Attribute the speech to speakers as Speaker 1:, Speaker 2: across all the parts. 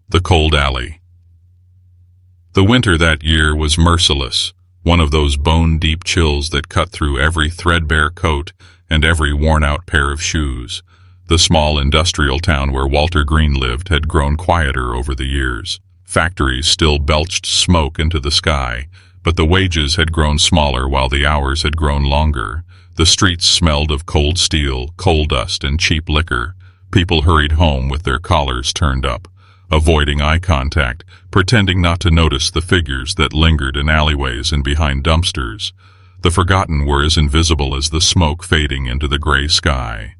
Speaker 1: The cold alley. The winter that year was merciless, one of those bone-deep chills that cut through every threadbare coat and every worn-out pair of shoes. The small industrial town where Walter Green lived had grown quieter over the years. Factories still belched smoke into the sky, but the wages had grown smaller while the hours had grown longer. The streets smelled of cold steel, coal dust, and cheap liquor. People hurried home with their collars turned up, avoiding eye contact, pretending not to notice the figures that lingered in alleyways and behind dumpsters. The forgotten were as invisible as the smoke fading into the gray sky.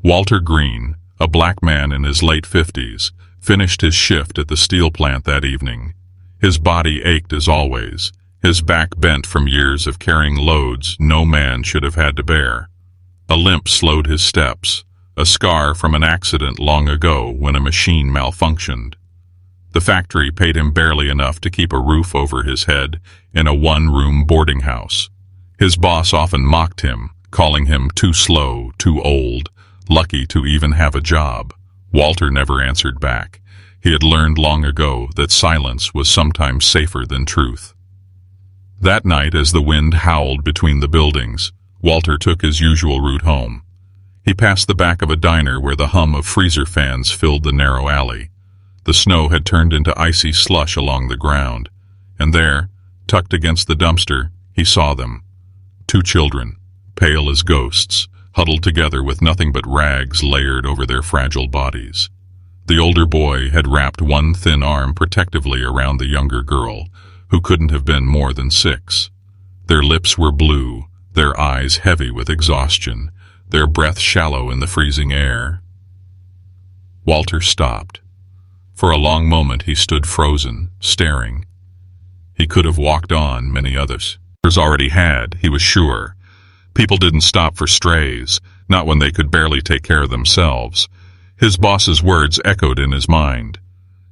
Speaker 1: Walter Green, a black man in his late 50s, finished his shift at the steel plant that evening. His body ached as always, his back bent from years of carrying loads no man should have had to bear. A limp slowed his steps, a scar from an accident long ago when a machine malfunctioned. The factory paid him barely enough to keep a roof over his head in a one-room boarding house. His boss often mocked him, calling him too slow, too old, lucky to even have a job. Walter never answered back. He had learned long ago that silence was sometimes safer than truth. That night, as the wind howled between the buildings, Walter took his usual route home. He passed the back of a diner where the hum of freezer fans filled the narrow alley. The snow had turned into icy slush along the ground, and there, tucked against the dumpster, he saw them. Two children, pale as ghosts, huddled together with nothing but rags layered over their fragile bodies. The older boy had wrapped one thin arm protectively around the younger girl, who couldn't have been more than 6. Their lips were blue, their eyes heavy with exhaustion, their breath shallow in the freezing air. Walter stopped. For a long moment he stood frozen, staring. He could have walked on, many others already had, he was sure. People didn't stop for strays, not when they could barely take care of themselves. His boss's words echoed in his mind.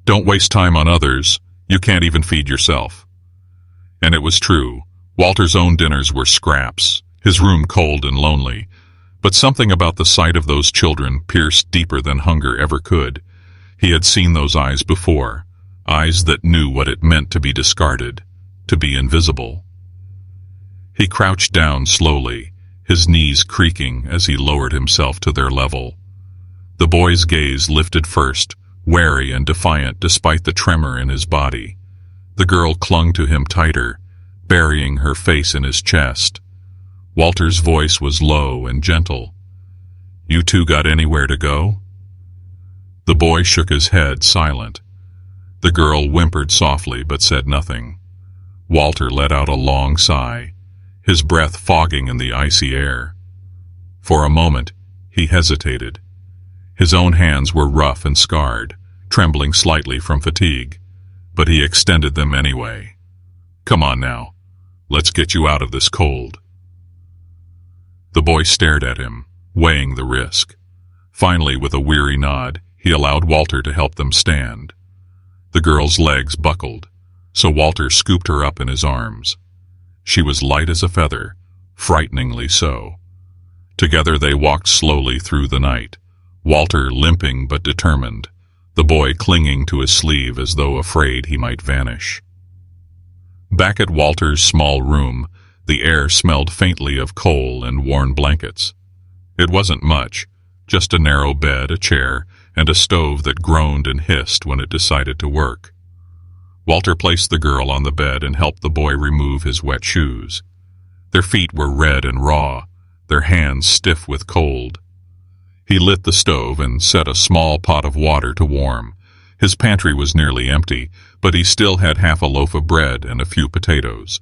Speaker 1: Don't waste time on others, you can't even feed yourself. And it was true. Walter's own dinners were scraps, his room cold and lonely. But something about the sight of those children pierced deeper than hunger ever could. He had seen those eyes before, eyes that knew what it meant to be discarded, to be invisible. He crouched down slowly, his knees creaking as he lowered himself to their level. The boy's gaze lifted first, wary and defiant despite the tremor in his body. The girl clung to him tighter, burying her face in his chest. Walter's voice was low and gentle. You two got anywhere to go? The boy shook his head, silent. The girl whimpered softly but said nothing. Walter let out a long sigh, his breath fogging in the icy air. For a moment, he hesitated. His own hands were rough and scarred, trembling slightly from fatigue, but he extended them anyway. Come on now, let's get you out of this cold. The boy stared at him, weighing the risk. Finally, with a weary nod, he allowed Walter to help them stand. The girl's legs buckled, so Walter scooped her up in his arms. She was light as a feather, frighteningly so. Together they walked slowly through the night, Walter limping but determined, the boy clinging to his sleeve as though afraid he might vanish. Back at Walter's small room, the air smelled faintly of coal and worn blankets. It wasn't much, just a narrow bed, a chair, and a stove that groaned and hissed when it decided to work. Walter placed the girl on the bed and helped the boy remove his wet shoes. Their feet were red and raw, their hands stiff with cold. He lit the stove and set a small pot of water to warm. His pantry was nearly empty, but he still had half a loaf of bread and a few potatoes.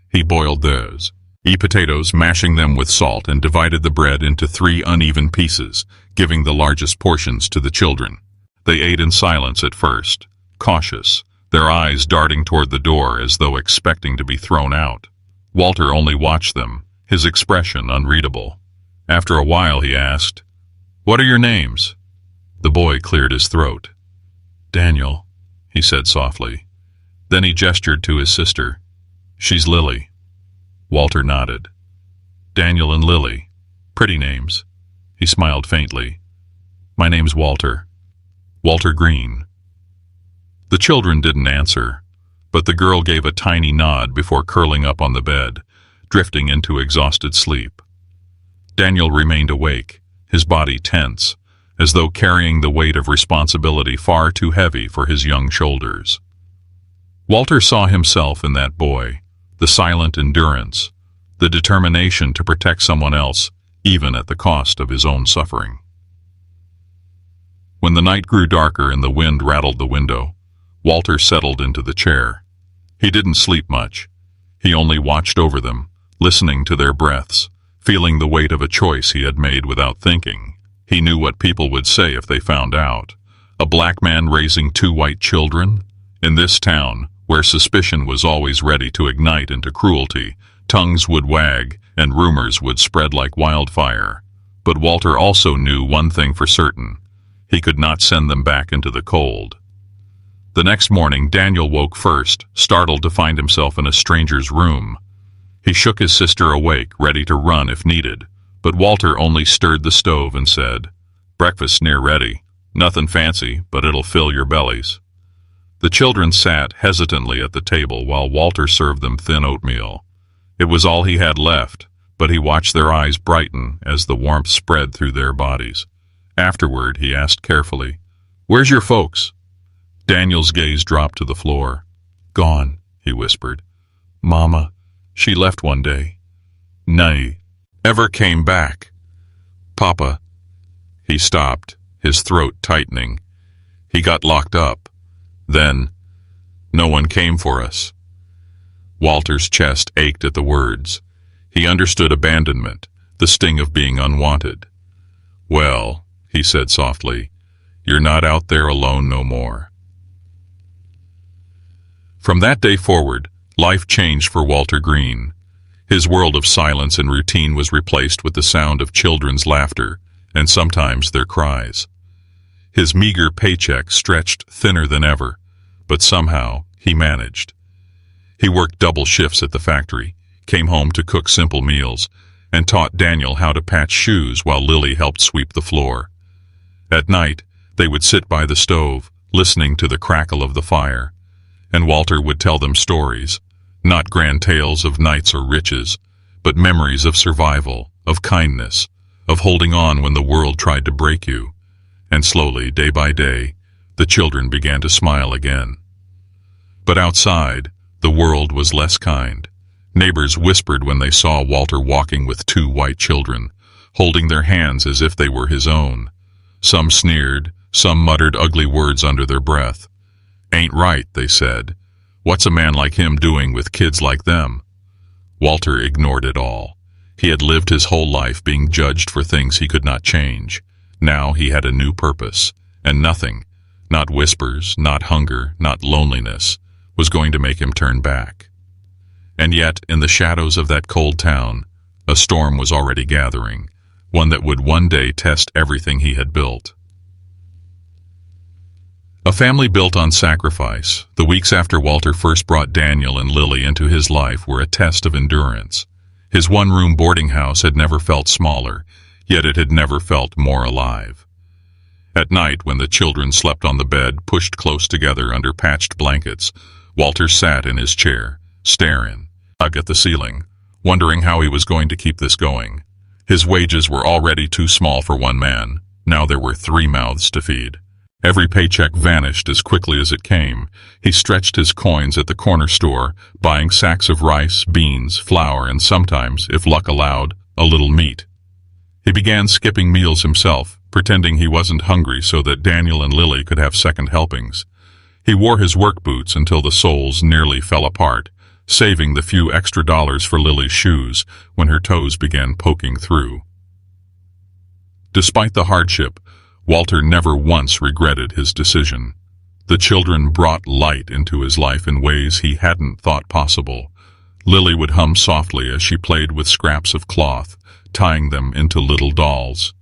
Speaker 1: He boiled those. Potatoes, mashing them with salt, and divided the bread into 3 uneven pieces, giving the largest portions to the children. They ate in silence at first, cautious, their eyes darting toward the door as though expecting to be thrown out. Walter only watched them, his expression unreadable. After a while he asked, "What are your names?" The boy cleared his throat. "Daniel," he said softly. Then he gestured to his sister. "She's Lily." Walter nodded. "Daniel and Lily. Pretty names." He smiled faintly. "My name's Walter. Walter Green." The children didn't answer, but the girl gave a tiny nod before curling up on the bed, drifting into exhausted sleep. Daniel remained awake, his body tense, as though carrying the weight of responsibility far too heavy for his young shoulders. Walter saw himself in that boy, the silent endurance, the determination to protect someone else, even at the cost of his own suffering. When the night grew darker and the wind rattled the window, Walter settled into the chair. He didn't sleep much. He only watched over them, listening to their breaths, feeling the weight of a choice he had made without thinking. He knew what people would say if they found out. A black man raising 2 white children? In this town, where suspicion was always ready to ignite into cruelty, tongues would wag and rumors would spread like wildfire. But Walter also knew one thing for certain. He could not send them back into the cold. The next morning, Daniel woke first, startled to find himself in a stranger's room. He shook his sister awake, ready to run if needed, but Walter only stirred the stove and said, "Breakfast's near ready. Nothing fancy, but it'll fill your bellies." The children sat hesitantly at the table while Walter served them thin oatmeal. It was all he had left, but he watched their eyes brighten as the warmth spread through their bodies. Afterward, he asked carefully, "Where's your folks?" Daniel's gaze dropped to the floor. "Gone," he whispered. "Mama, she left one day. Nay, ever came back. Papa." He stopped, his throat tightening. "He got locked up. Then, no one came for us." Walter's chest ached at the words. He understood abandonment, the sting of being unwanted. "Well," he said softly, "you're not out there alone no more." From that day forward, life changed for Walter Green. His world of silence and routine was replaced with the sound of children's laughter, and sometimes their cries. His meager paycheck stretched thinner than ever, but somehow he managed. He worked double shifts at the factory, came home to cook simple meals, and taught Daniel how to patch shoes while Lily helped sweep the floor. At night, they would sit by the stove, listening to the crackle of the fire, and Walter would tell them stories, not grand tales of knights or riches, but memories of survival, of kindness, of holding on when the world tried to break you. And slowly, day by day, the children began to smile again. But outside, the world was less kind. Neighbors whispered when they saw Walter walking with 2 white children, holding their hands as if they were his own. Some sneered, some muttered ugly words under their breath. "Ain't right," they said. "What's a man like him doing with kids like them?" Walter ignored it all. He had lived his whole life being judged for things he could not change. Now he had a new purpose, and nothing, not whispers, not hunger, not loneliness, was going to make him turn back. And yet, in the shadows of that cold town, a storm was already gathering, one that would one day test everything he had built. A family built on sacrifice. The weeks after Walter first brought Daniel and Lily into his life were a test of endurance. His one-room boarding house had never felt smaller, yet it had never felt more alive. At night, when the children slept on the bed, pushed close together under patched blankets, Walter sat in his chair, staring up at the ceiling, wondering how he was going to keep this going. His wages were already too small for one man. Now there were 3 mouths to feed. Every paycheck vanished as quickly as it came. He stretched his coins at the corner store, buying sacks of rice, beans, flour, and sometimes, if luck allowed, a little meat. He began skipping meals himself, pretending he wasn't hungry so that Daniel and Lily could have second helpings. He wore his work boots until the soles nearly fell apart, saving the few extra dollars for Lily's shoes when her toes began poking through. Despite the hardship, Walter never once regretted his decision. The children brought light into his life in ways he hadn't thought possible. Lily would hum softly as she played with scraps of cloth, tying them into little dolls.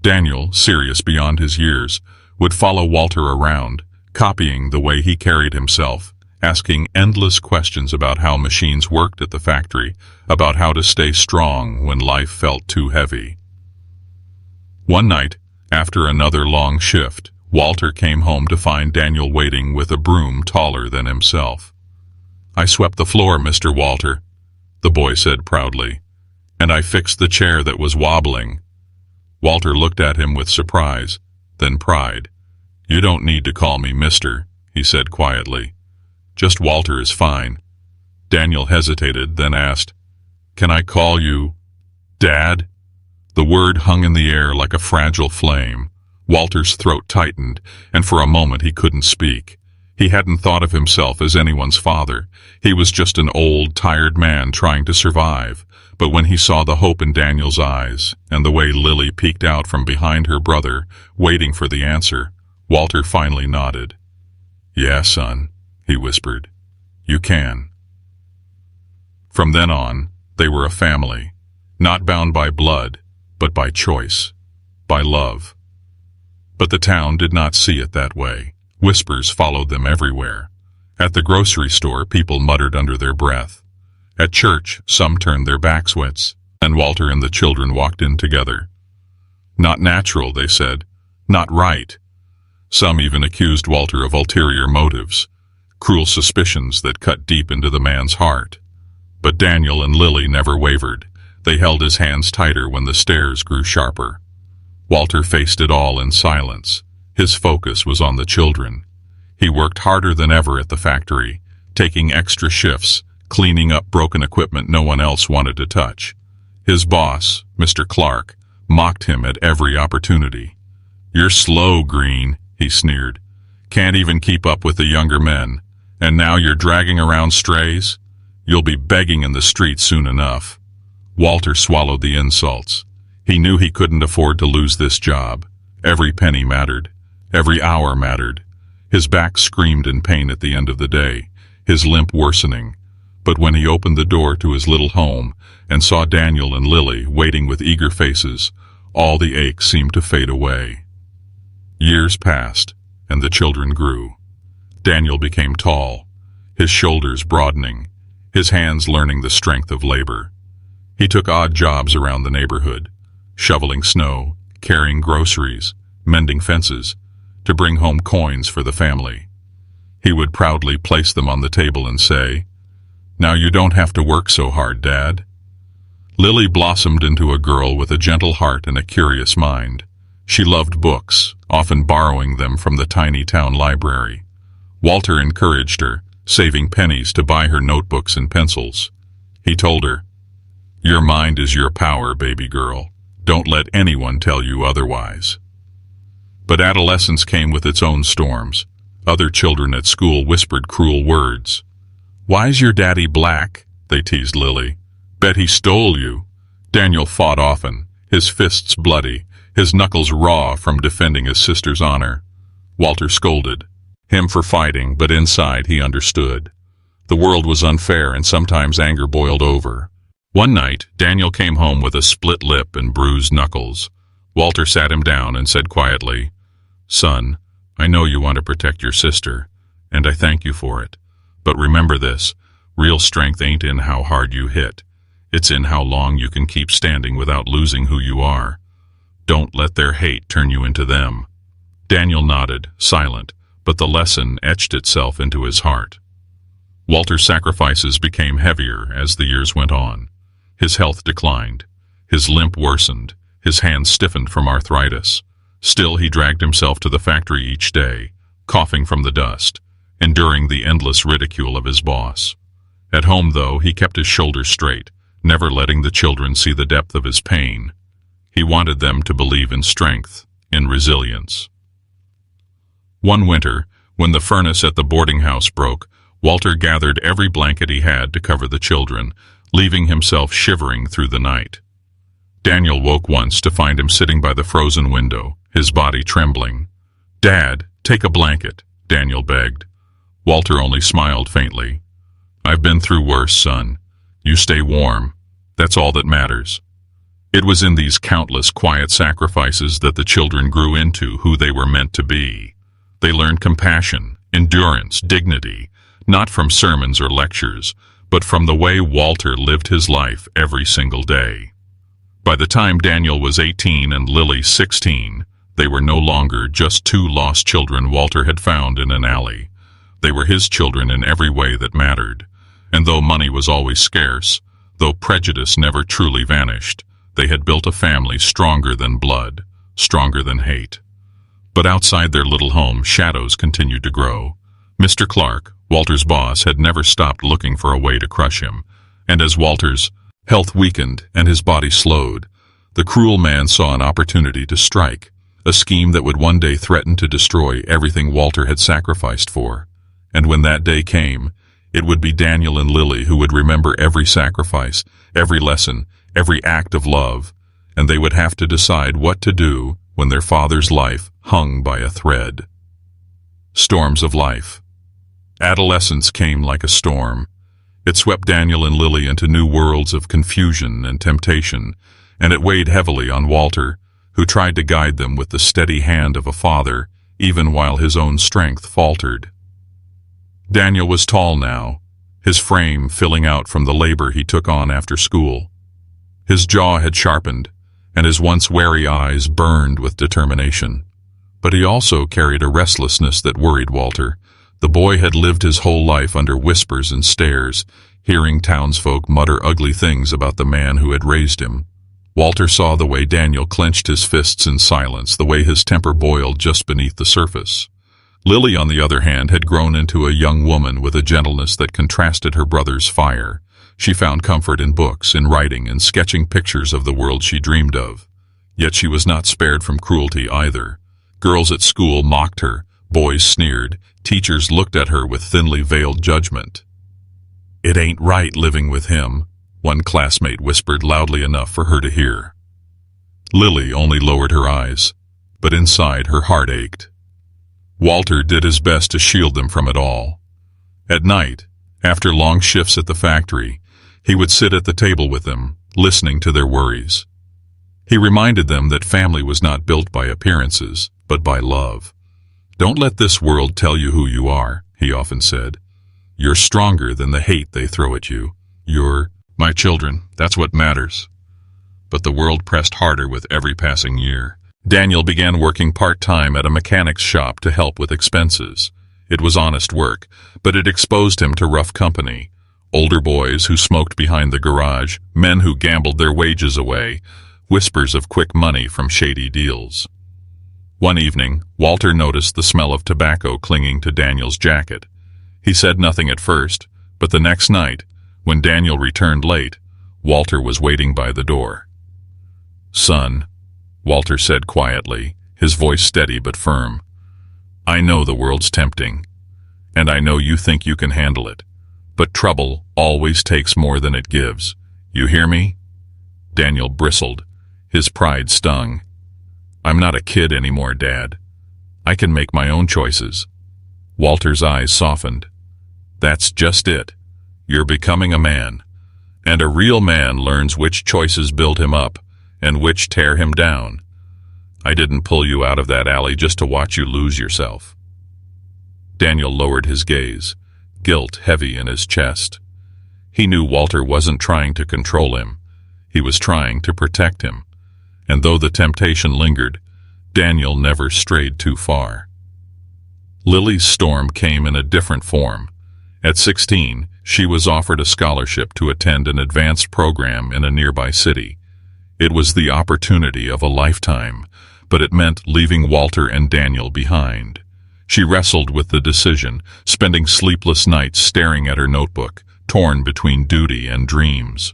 Speaker 1: Daniel, serious beyond his years, would follow Walter around, copying the way he carried himself, asking endless questions about how machines worked at the factory, about how to stay strong when life felt too heavy. One night, after another long shift, Walter came home to find Daniel waiting with a broom taller than himself. "I swept the floor, Mr. Walter," the boy said proudly, "and I fixed the chair that was wobbling." Walter looked at him with surprise, then pride. "You don't need to call me mister," he said quietly. "Just Walter is fine." Daniel hesitated, then asked, "Can I call you Dad?" The word hung in the air like a fragile flame. Walter's throat tightened, and for a moment he couldn't speak. He hadn't thought of himself as anyone's father. He was just an old, tired man trying to survive. But when he saw the hope in Daniel's eyes, and the way Lily peeked out from behind her brother, waiting for the answer, Walter finally nodded. "Yeah, son," he whispered. "You can." From then on, they were a family, not bound by blood, but by choice, by love. But the town did not see it that way. Whispers followed them everywhere. At the grocery store, people muttered under their breath. At church, some turned their backs wits, and Walter and the children walked in together. "Not natural," they said. "Not right." Some even accused Walter of ulterior motives, cruel suspicions that cut deep into the man's heart. But Daniel and Lily never wavered. They held his hands tighter when the stares grew sharper. Walter faced it all in silence. His focus was on the children. He worked harder than ever at the factory, taking extra shifts, cleaning up broken equipment no one else wanted to touch. His boss, Mr. Clark, mocked him at every opportunity. "You're slow, Green," he sneered. "Can't even keep up with the younger men. And now you're dragging around strays? You'll be begging in the streets soon enough." Walter swallowed the insults. He knew he couldn't afford to lose this job. Every penny mattered. Every hour mattered. His back screamed in pain at the end of the day, his limp worsening. But when he opened the door to his little home and saw Daniel and Lily waiting with eager faces, all the ache seemed to fade away. Years passed, and the children grew. Daniel became tall, his shoulders broadening, his hands learning the strength of labor. He took odd jobs around the neighborhood, shoveling snow, carrying groceries, mending fences, to bring home coins for the family. He would proudly place them on the table and say, "Now you don't have to work so hard, Dad." Lily blossomed into a girl with a gentle heart and a curious mind. She loved books, often borrowing them from the tiny town library. Walter encouraged her, saving pennies to buy her notebooks and pencils. He told her, "Your mind is your power, baby girl. Don't let anyone tell you otherwise." But adolescence came with its own storms. Other children at school whispered cruel words. "Why's your daddy black?" they teased Lily. "Bet he stole you." Daniel fought often, his fists bloody, his knuckles raw from defending his sister's honor. Walter scolded him for fighting, but inside he understood. The world was unfair, and sometimes anger boiled over. One night, Daniel came home with a split lip and bruised knuckles. Walter sat him down and said quietly, "Son, I know you want to protect your sister, and I thank you for it. But remember this, real strength ain't in how hard you hit. It's in how long you can keep standing without losing who you are. Don't let their hate turn you into them." Daniel nodded, silent, but the lesson etched itself into his heart. Walter's sacrifices became heavier as the years went on. His health declined. His limp worsened. His hands stiffened from arthritis. Still, he dragged himself to the factory each day, coughing from the dust, enduring the endless ridicule of his boss. At home, though, he kept his shoulders straight, never letting the children see the depth of his pain. He wanted them to believe in strength, in resilience. One winter, when the furnace at the boarding house broke, Walter gathered every blanket he had to cover the children, leaving himself shivering through the night. Daniel woke once to find him sitting by the frozen window, his body trembling. "Dad, take a blanket," Daniel begged. Walter only smiled faintly. "I've been through worse, son. You stay warm. That's all that matters." It was in these countless quiet sacrifices that the children grew into who they were meant to be. They learned compassion, endurance, dignity, not from sermons or lectures, but from the way Walter lived his life every single day. By the time Daniel was 18 and Lily 16, They were no longer just two lost children Walter had found in an alley. They were his children in every way that mattered. And though money was always scarce, though prejudice never truly vanished, they had built a family stronger than blood, stronger than hate. But outside their little home, shadows continued to grow. Mr. Clark, Walter's boss, had never stopped looking for a way to crush him, and as Walter's health weakened and his body slowed, the cruel man saw an opportunity to strike, a scheme that would one day threaten to destroy everything Walter had sacrificed for. And when that day came, it would be Daniel and Lily who would remember every sacrifice, every lesson, every act of love, and they would have to decide what to do when their father's life hung by a thread. Storms of life. Adolescence came like a storm. It swept Daniel and Lily into new worlds of confusion and temptation, and it weighed heavily on Walter, who tried to guide them with the steady hand of a father, even while his own strength faltered. Daniel was tall now, his frame filling out from the labor he took on after school. His jaw had sharpened, and his once wary eyes burned with determination. But he also carried a restlessness that worried Walter. The boy had lived his whole life under whispers and stares, hearing townsfolk mutter ugly things about the man who had raised him. Walter saw the way Daniel clenched his fists in silence, the way his temper boiled just beneath the surface. Lily, on the other hand, had grown into a young woman with a gentleness that contrasted her brother's fire. She found comfort in books, in writing, and sketching pictures of the world she dreamed of. Yet she was not spared from cruelty either. Girls at school mocked her, boys sneered, teachers looked at her with thinly veiled judgment. "It ain't right living with him," one classmate whispered loudly enough for her to hear. Lily only lowered her eyes, but inside her heart ached. Walter did his best to shield them from it all. At night, after long shifts at the factory, he would sit at the table with them, listening to their worries. He reminded them that family was not built by appearances, but by love. "Don't let this world tell you who you are," he often said. "You're stronger than the hate they throw at you. You're my children, that's what matters." But the world pressed harder with every passing year. Daniel began working part-time at a mechanic's shop to help with expenses. It was honest work, but it exposed him to rough company. Older boys who smoked behind the garage, men who gambled their wages away, whispers of quick money from shady deals. One evening, Walter noticed the smell of tobacco clinging to Daniel's jacket. He said nothing at first, but the next night, when Daniel returned late, Walter was waiting by the door. "Son," Walter said quietly, his voice steady but firm, "I know the world's tempting, and I know you think you can handle it, but trouble always takes more than it gives. You hear me?" Daniel bristled. His pride stung. "I'm not a kid anymore, Dad. I can make my own choices." Walter's eyes softened. "That's just it. You're becoming a man, and a real man learns which choices build him up and which tear him down. I didn't pull you out of that alley just to watch you lose yourself." Daniel lowered his gaze, guilt heavy in his chest. He knew Walter wasn't trying to control him. He was trying to protect him. And though the temptation lingered, Daniel never strayed too far. Lily's storm came in a different form. At 16, she was offered a scholarship to attend an advanced program in a nearby city. It was the opportunity of a lifetime, but it meant leaving Walter and Daniel behind. She wrestled with the decision, spending sleepless nights staring at her notebook, torn between duty and dreams.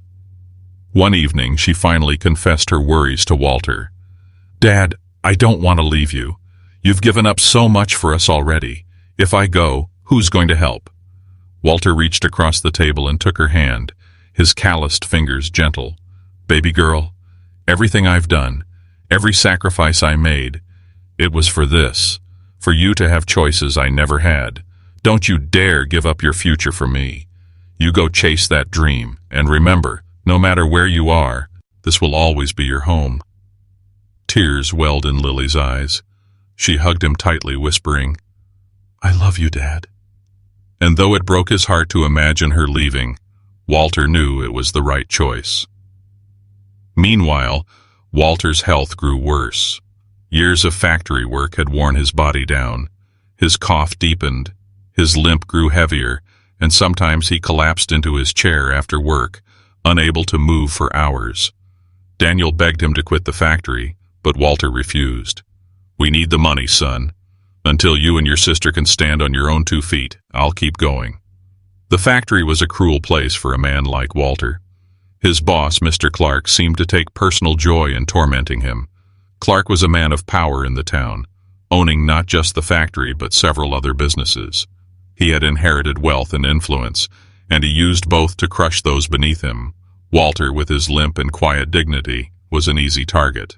Speaker 1: One evening, she finally confessed her worries to Walter. "Dad, I don't want to leave you. You've given up so much for us already. If I go, who's going to help?" Walter reached across the table and took her hand, his calloused fingers gentle. "Baby girl, everything I've done, every sacrifice I made, it was for this, for you to have choices I never had. Don't you dare give up your future for me. You go chase that dream, and remember, no matter where you are, this will always be your home." Tears welled in Lily's eyes. She hugged him tightly, whispering, "I love you, Dad." And though it broke his heart to imagine her leaving, Walter knew it was the right choice. Meanwhile, Walter's health grew worse. Years of factory work had worn his body down. His cough deepened, his limp grew heavier, and sometimes he collapsed into his chair after work, unable to move for hours. Daniel begged him to quit the factory, but Walter refused. "We need the money, son. Until you and your sister can stand on your own 2 feet, I'll keep going." The factory was a cruel place for a man like Walter. His boss, Mr. Clark, seemed to take personal joy in tormenting him. Clark was a man of power in the town, owning not just the factory but several other businesses. He had inherited wealth and influence, and he used both to crush those beneath him. Walter, with his limp and quiet dignity, was an easy target.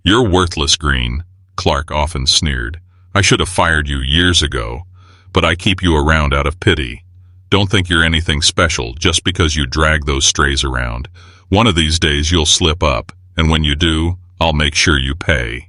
Speaker 1: "You're worthless, Green," Clark often sneered. "I should have fired you years ago, but I keep you around out of pity. Don't think you're anything special just because you drag those strays around. One of these days you'll slip up, and when you do, I'll make sure you pay."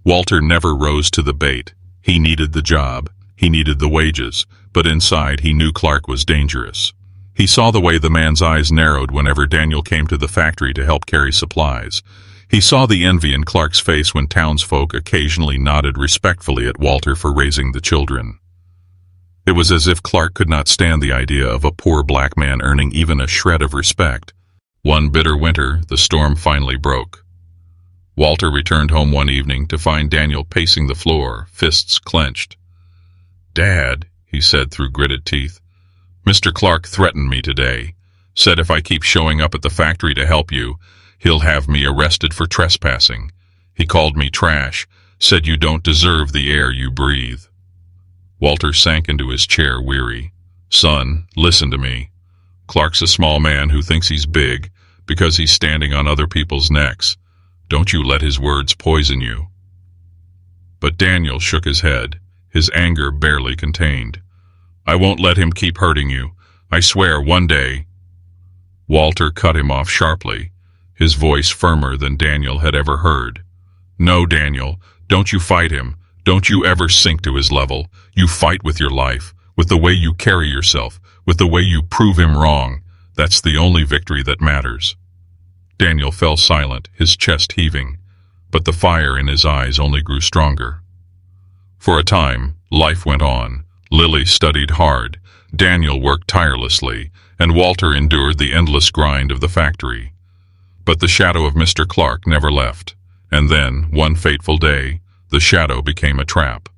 Speaker 1: Walter never rose to the bait. He needed the job. He needed the wages, but inside he knew Clark was dangerous. He saw the way the man's eyes narrowed whenever Daniel came to the factory to help carry supplies. He saw the envy in Clark's face when townsfolk occasionally nodded respectfully at Walter for raising the children. It was as if Clark could not stand the idea of a poor black man earning even a shred of respect. One bitter winter, the storm finally broke. Walter returned home one evening to find Daniel pacing the floor, fists clenched. "Dad," he said through gritted teeth, "Mr. Clark threatened me today. Said if I keep showing up at the factory to help you, he'll have me arrested for trespassing. He called me trash, said you don't deserve the air you breathe." Walter sank into his chair, weary. "Son, listen to me. Clark's a small man who thinks he's big because he's standing on other people's necks. Don't you let his words poison you." But Daniel shook his head, his anger barely contained. "I won't let him keep hurting you. I swear one day—" Walter cut him off sharply, his voice firmer than Daniel had ever heard. "No, Daniel, don't you fight him. Don't you ever sink to his level. You fight with your life, with the way you carry yourself, with the way you prove him wrong. That's the only victory that matters." Daniel fell silent, his chest heaving, but the fire in his eyes only grew stronger. For a time, life went on. Lily studied hard, Daniel worked tirelessly, and Walter endured the endless grind of the factory. But the shadow of Mr. Clark never left, and then, one fateful day, the shadow became a trap.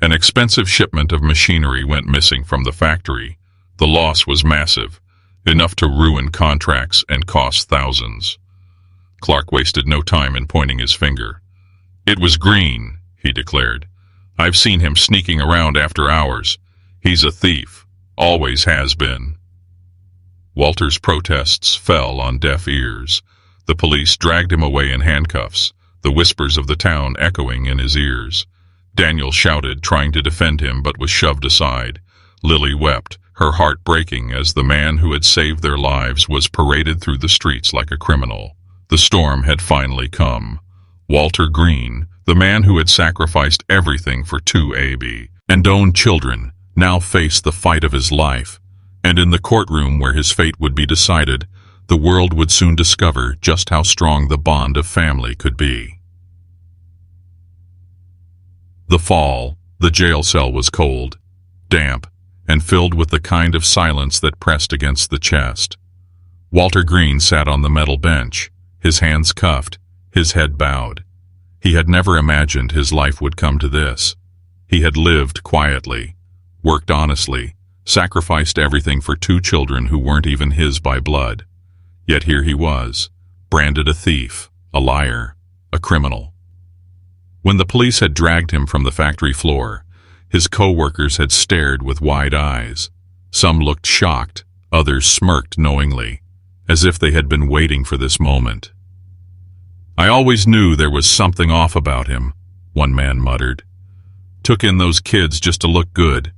Speaker 1: An expensive shipment of machinery went missing from the factory. The loss was massive, enough to ruin contracts and cost thousands. Clark wasted no time in pointing his finger. "It was Green," he declared. "I've seen him sneaking around after hours. He's a thief, always has been." Walter's protests fell on deaf ears. The police dragged him away in handcuffs, the whispers of the town echoing in his ears. Daniel shouted, trying to defend him, but was shoved aside. Lily wept, her heart breaking as the man who had saved their lives was paraded through the streets like a criminal. The storm had finally come. Walter Green, the man who had sacrificed everything for 2AB and owned children, now faced the fight of his life. And in the courtroom where his fate would be decided, the world would soon discover just how strong the bond of family could be. The fall, the jail cell was cold, damp, and filled with the kind of silence that pressed against the chest. Walter Green sat on the metal bench, his hands cuffed, his head bowed. He had never imagined his life would come to this. He had lived quietly, worked honestly, sacrificed everything for 2 children who weren't even his by blood. Yet here he was, branded a thief, a liar, a criminal. When the police had dragged him from the factory floor, his co-workers had stared with wide eyes. Some looked shocked, others smirked knowingly, as if they had been waiting for this moment. "I always knew there was something off about him," one man muttered. "Took in those kids just to look good.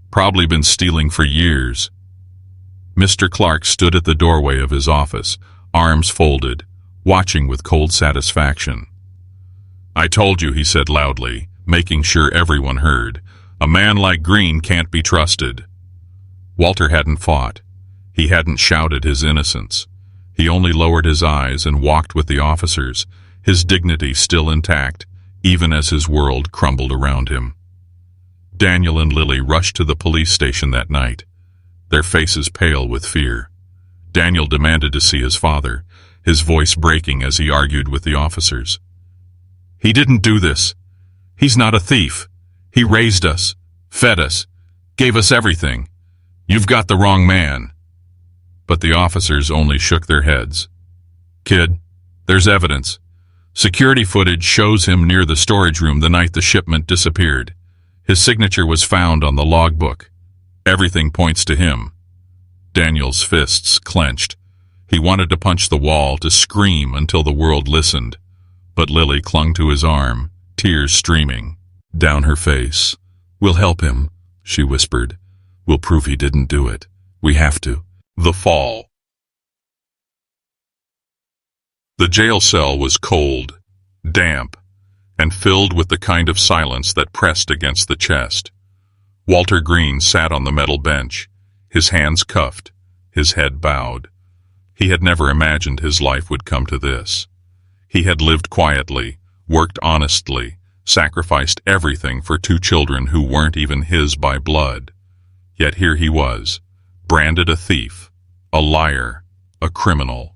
Speaker 1: Probably been stealing for years." Mr. Clark stood at the doorway of his office, arms folded, watching with cold satisfaction. "I told you," he said loudly, making sure everyone heard. "A man like Green can't be trusted." Walter hadn't fought. He hadn't shouted his innocence. He only lowered his eyes and walked with the officers, his dignity still intact, even as his world crumbled around him. Daniel and Lily rushed to the police station that night, their faces pale with fear. Daniel demanded to see his father, his voice breaking as he argued with the officers. "He didn't do this. He's not a thief. He raised us, fed us, gave us everything. You've got the wrong man." But the officers only shook their heads. "Kid, there's evidence. Security footage shows him near the storage room the night the shipment disappeared. His signature was found on the logbook. Everything points to him." Daniel's fists clenched. He wanted to punch the wall, to scream until the world listened. But Lily clung to his arm, tears streaming down her face. "We'll help him," she whispered. "We'll prove he didn't do it. We have to." The fall. The jail cell was cold, damp, and filled with the kind of silence that pressed against the chest. Walter Green sat on the metal bench, his hands cuffed, his head bowed. He had never imagined his life would come to this. He had lived quietly, worked honestly, sacrificed everything for two children who weren't even his by blood. Yet here he was, branded a thief, a liar, a criminal.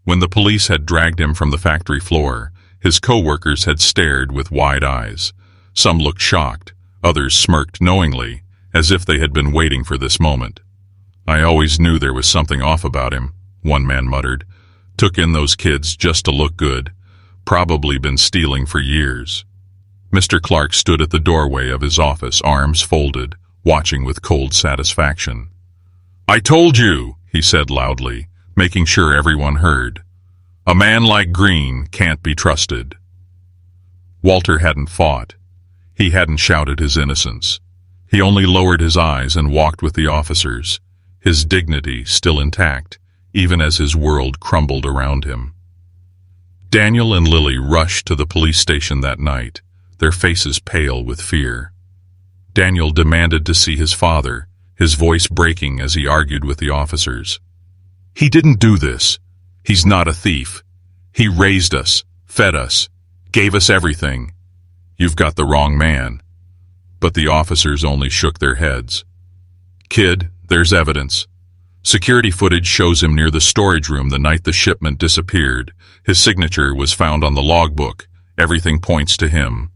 Speaker 1: When the police had dragged him from the factory floor, his co-workers had stared with wide eyes. Some looked shocked, others smirked knowingly, as if they had been waiting for this moment. "I always knew there was something off about him," one man muttered. "Took in those kids just to look good. Probably been stealing for years." Mr. Clark stood at the doorway of his office, arms folded, watching with cold satisfaction. "I told you," he said loudly, making sure everyone heard. "A man like Green can't be trusted." Walter hadn't fought. He hadn't shouted his innocence. He only lowered his eyes and walked with the officers, his dignity still intact, even as his world crumbled around him. Daniel and Lily rushed to the police station that night, their faces pale with fear. Daniel demanded to see his father, his voice breaking as he argued with the officers. "He didn't do this. He's not a thief. He raised us, fed us, gave us everything. You've got the wrong man." But the officers only shook their heads. "Kid, there's evidence. Security footage shows him near the storage room the night the shipment disappeared. His signature was found on the logbook. Everything points to him."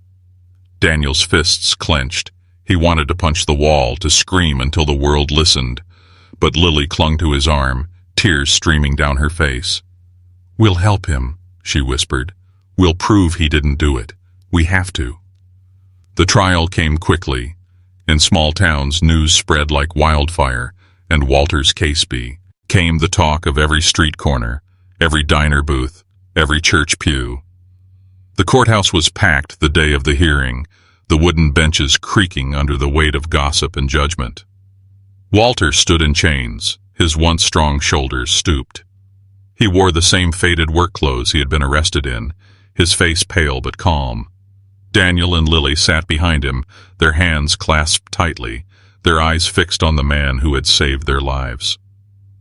Speaker 1: Daniel's fists clenched. He wanted to punch the wall, to scream until the world listened. But Lily clung to his arm, tears streaming down her face. "We'll help him," she whispered. "We'll prove he didn't do it. We have to." The trial came quickly. In small towns, news spread like wildfire, and Walter's case became the talk of every street corner, every diner booth, every church pew. The courthouse was packed the day of the hearing, the wooden benches creaking under the weight of gossip and judgment. Walter stood in chains, his once strong shoulders stooped. He wore the same faded work clothes he had been arrested in, his face pale but calm. Daniel and Lily sat behind him, their hands clasped tightly, their eyes fixed on the man who had saved their lives.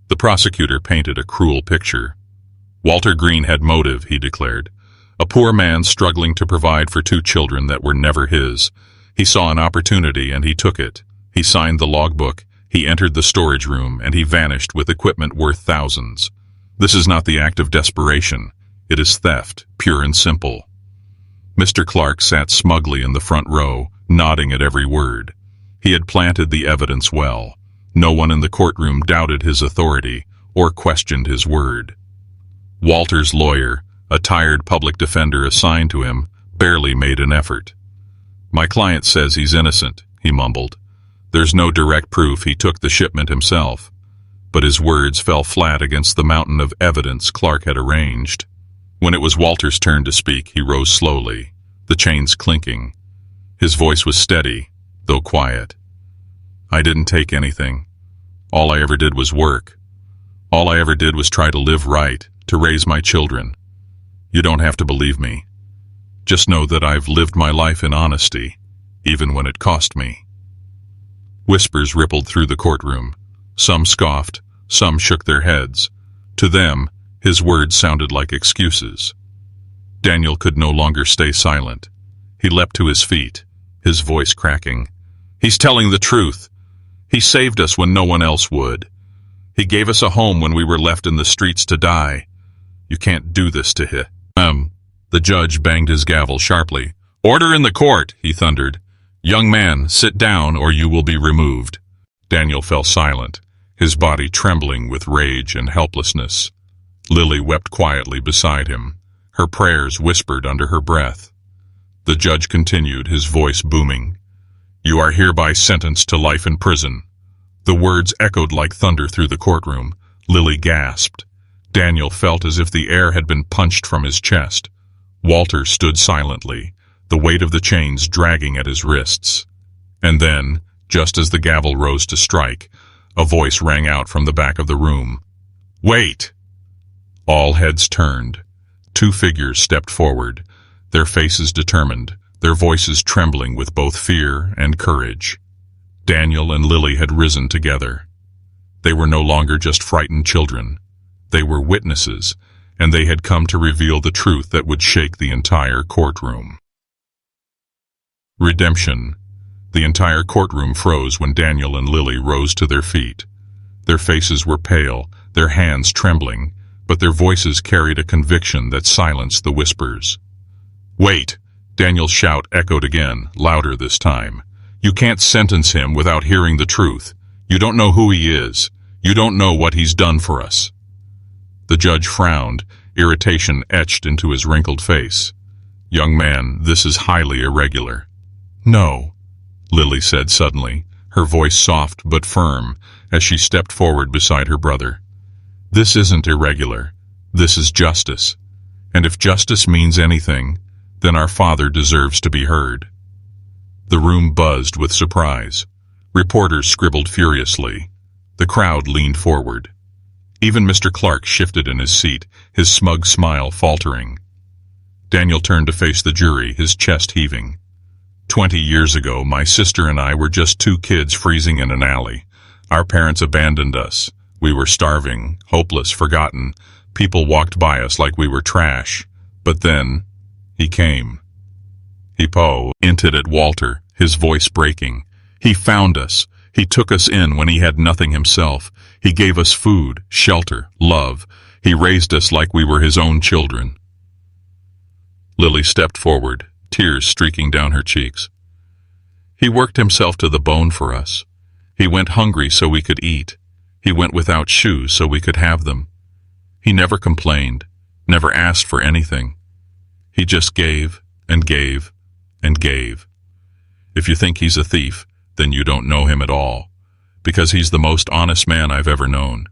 Speaker 1: The prosecutor painted a cruel picture. Walter Green had motive, he declared. A poor man struggling to provide for two children that were never his. He saw an opportunity and he took it. He signed the logbook, he entered the storage room, and he vanished with equipment worth thousands. This is not the act of desperation. It is theft, pure and simple. Mr. Clark sat smugly in the front row, nodding at every word. He had planted the evidence well. No one in the courtroom doubted his authority or questioned his word. Walter's lawyer, a tired public defender assigned to him, barely made an effort. "My client says he's innocent," he mumbled. "There's no direct proof he took the shipment himself." But his words fell flat against the mountain of evidence Clark had arranged. When it was Walter's turn to speak, he rose slowly, the chains clinking. His voice was steady, though quiet. "I didn't take anything. All I ever did was work. All I ever did was try to live right, to raise my children. You don't have to believe me. Just know that I've lived my life in honesty, even when it cost me." Whispers rippled through the courtroom. Some scoffed, some shook their heads. To them, his words sounded like excuses. Daniel could no longer stay silent. He leapt to his feet, his voice cracking. "He's telling the truth. He saved us when no one else would. He gave us a home when we were left in the streets to die. You can't do this to him." The judge banged his gavel sharply. "Order in the court," he thundered. "Young man, sit down or you will be removed." Daniel fell silent, his body trembling with rage and helplessness. Lily wept quietly beside him, her prayers whispered under her breath. The judge continued, his voice booming. "You are hereby sentenced to life in prison." The words echoed like thunder through the courtroom. Lily gasped. Daniel felt as if the air had been punched from his chest. Walter stood silently, the weight of the chains dragging at his wrists. And then, just as the gavel rose to strike, a voice rang out from the back of the room. "Wait!" All heads turned. Two figures stepped forward, their faces determined, their voices trembling with both fear and courage. Daniel and Lily had risen together. They were no longer just frightened children. They were witnesses, and they had come to reveal the truth that would shake the entire courtroom. Redemption. The entire courtroom froze when Daniel and Lily rose to their feet. Their faces were pale, their hands trembling, but their voices carried a conviction that silenced the whispers. "Wait!" Daniel's shout echoed again, louder this time. "You can't sentence him without hearing the truth. You don't know who he is. You don't know what he's done for us." The judge frowned, irritation etched into his wrinkled face. "Young man, this is highly irregular." "No," Lily said suddenly, her voice soft but firm, as she stepped forward beside her brother. "This isn't irregular. This is justice. And if justice means anything, then our father deserves to be heard." The room buzzed with surprise. Reporters scribbled furiously. The crowd leaned forward. Even Mr. Clark shifted in his seat, his smug smile faltering. Daniel turned to face the jury, his chest heaving. 20 years ago, my sister and I were just two kids freezing in an alley. Our parents abandoned us. We were starving, hopeless, forgotten. People walked by us like we were trash. But then, he came. He pointed at Walter, his voice breaking. "He found us. He took us in when he had nothing himself. He gave us food, shelter, love. He raised us like we were his own children." Lily stepped forward, tears streaking down her cheeks. "He worked himself to the bone for us. He went hungry so we could eat. He went without shoes so we could have them. He never complained, never asked for anything. He just gave and gave and gave. If you think he's a thief, then you don't know him at all, because he's the most honest man I've ever known."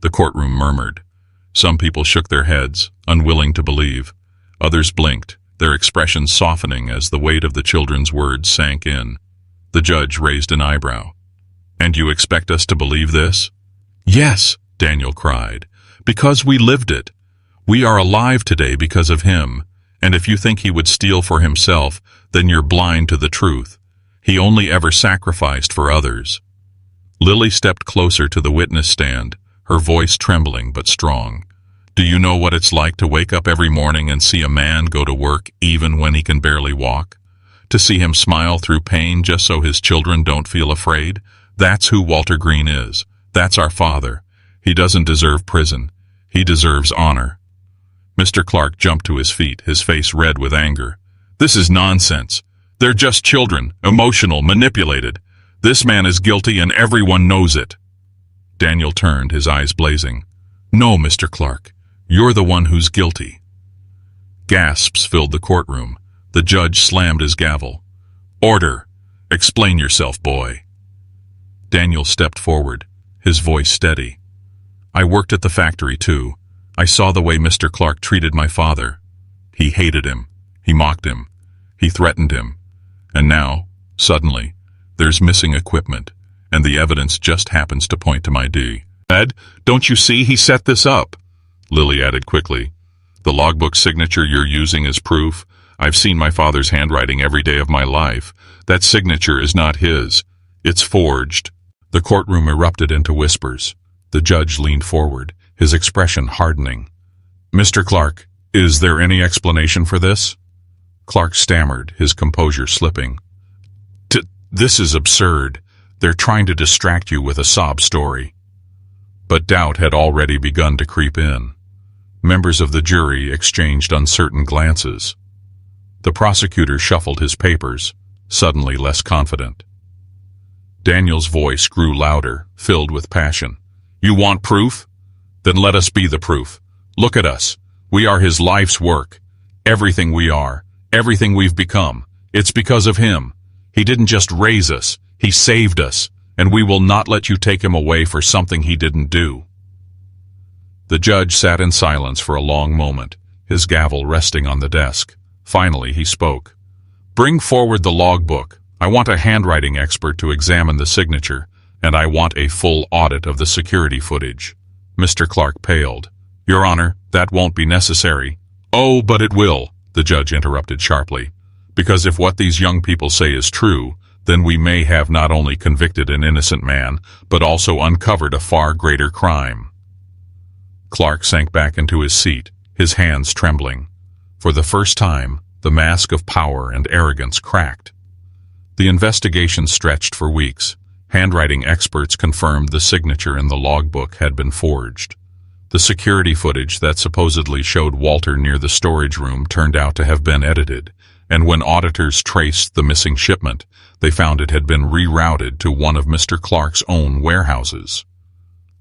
Speaker 1: The courtroom murmured. Some people shook their heads, unwilling to believe. Others blinked, their expressions softening as the weight of the children's words sank in. The judge raised an eyebrow. "And you expect us to believe this?" "Yes," Daniel cried, "because we lived it. We are alive today because of him, and if you think he would steal for himself, then you're blind to the truth. He only ever sacrificed for others." Lily stepped closer to the witness stand, her voice trembling but strong. "Do you know what it's like to wake up every morning and see a man go to work even when he can barely walk? To see him smile through pain just so his children don't feel afraid? That's who Walter Green is. That's our father. He doesn't deserve prison. He deserves honor." Mr. Clark jumped to his feet, his face red with anger. "This is nonsense. They're just children, emotional, manipulated. This man is guilty and everyone knows it." Daniel turned, his eyes blazing. "No, Mr. Clark. You're the one who's guilty." Gasps filled the courtroom. The judge slammed his gavel. "Order! Explain yourself, boy." Daniel stepped forward, his voice steady. "I worked at the factory, too. I saw the way Mr. Clark treated my father. He hated him. He mocked him. He threatened him. And now, suddenly, there's missing equipment, and the evidence just happens to point to my dad. Don't you see he set this up?" Lily added quickly. "The logbook signature you're using is proof. I've seen my father's handwriting every day of my life. That signature is not his. It's forged." The courtroom erupted into whispers. The judge leaned forward, his expression hardening. "Mr. Clark, Is there any explanation for this? Clark stammered, his composure slipping. This is absurd. They're trying to distract you with a sob story. But doubt had already begun to creep in. Members of the jury exchanged uncertain glances. The prosecutor shuffled his papers, suddenly less confident. Daniel's voice grew louder, filled with passion. You want proof? Then let us be the proof. Look at us. We are his life's work. Everything we are, everything we've become, it's because of him. He didn't just raise us, he saved us, and we will not let you take him away for something he didn't do. The judge sat in silence for a long moment, his gavel resting on the desk. Finally, he spoke. Bring forward the logbook. I want a handwriting expert to examine the signature, and I want a full audit of the security footage. Mr. Clark paled. Your Honor, that won't be necessary. Oh, but it will, the judge interrupted sharply. Because if what these young people say is true, then we may have not only convicted an innocent man, but also uncovered a far greater crime. Clark sank back into his seat, his hands trembling. For the first time, the mask of power and arrogance cracked. The investigation stretched for weeks. Handwriting experts confirmed the signature in the logbook had been forged. The security footage that supposedly showed Walter near the storage room turned out to have been edited, and when auditors traced the missing shipment, they found it had been rerouted to one of Mr. Clark's own warehouses.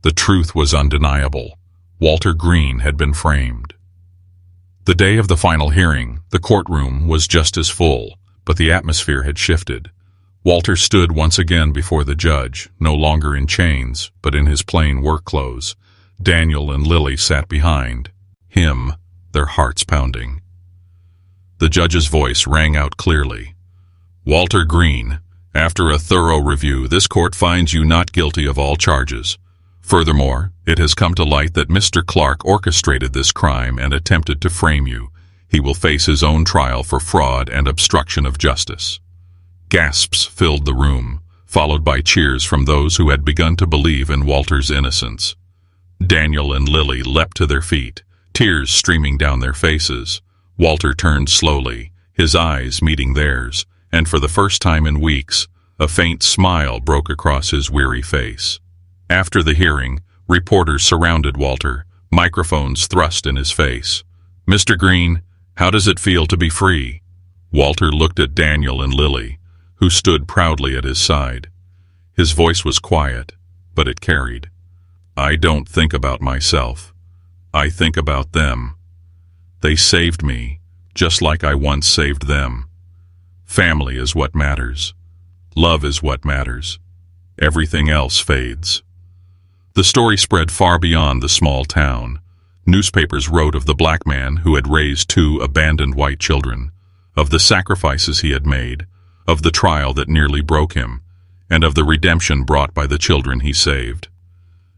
Speaker 1: The truth was undeniable. Walter Green had been framed. The day of the final hearing, the courtroom was just as full, but the atmosphere had shifted. Walter stood once again before the judge, no longer in chains, but in his plain work clothes. Daniel and Lily sat behind him, their hearts pounding. The judge's voice rang out clearly. Walter Green, after a thorough review, this court finds you not guilty of all charges. Furthermore, it has come to light that Mr. Clark orchestrated this crime and attempted to frame you. He will face his own trial for fraud and obstruction of justice. Gasps filled the room, followed by cheers from those who had begun to believe in Walter's innocence. Daniel and Lily leapt to their feet, tears streaming down their faces. Walter turned slowly, his eyes meeting theirs, and for the first time in weeks, a faint smile broke across his weary face. After the hearing, reporters surrounded Walter, microphones thrust in his face. Mr. Green, how does it feel to be free? Walter looked at Daniel and Lily, who stood proudly at his side. His voice was quiet, but it carried. I don't think about myself. I think about them. They saved me, just like I once saved them. Family is what matters. Love is what matters. Everything else fades. The story spread far beyond the small town. Newspapers wrote of the black man who had raised 2 abandoned white children, of the sacrifices he had made, of the trial that nearly broke him, and of the redemption brought by the children he saved.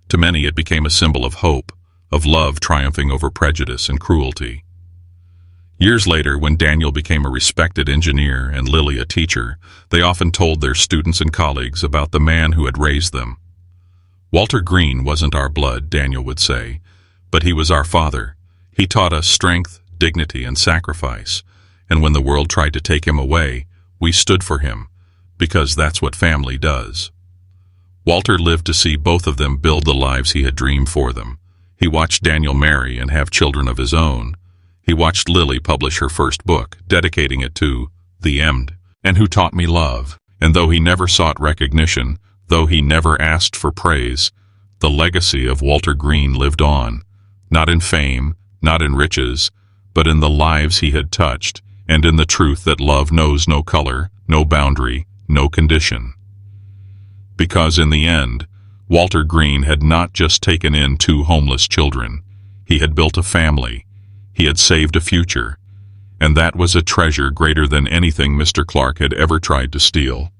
Speaker 1: To many it became a symbol of hope, of love triumphing over prejudice and cruelty. Years later, when Daniel became a respected engineer and Lily a teacher, they often told their students and colleagues about the man who had raised them. Walter Green wasn't our blood, Daniel would say, but he was our father. He taught us strength, dignity, and sacrifice, and when the world tried to take him away, we stood for him, because that's what family does. Walter lived to see both of them build the lives he had dreamed for them. He watched Daniel marry and have children of his own. He watched Lily publish her first book, dedicating it to the end, and who taught me love. And though he never sought recognition, though he never asked for praise, the legacy of Walter Green lived on, not in fame, not in riches, but in the lives he had touched, and in the truth that love knows no color, no boundary, no condition. Because in the end, Walter Green had not just taken in 2 homeless children. He had built a family. He had saved a future. And that was a treasure greater than anything Mr. Clark had ever tried to steal.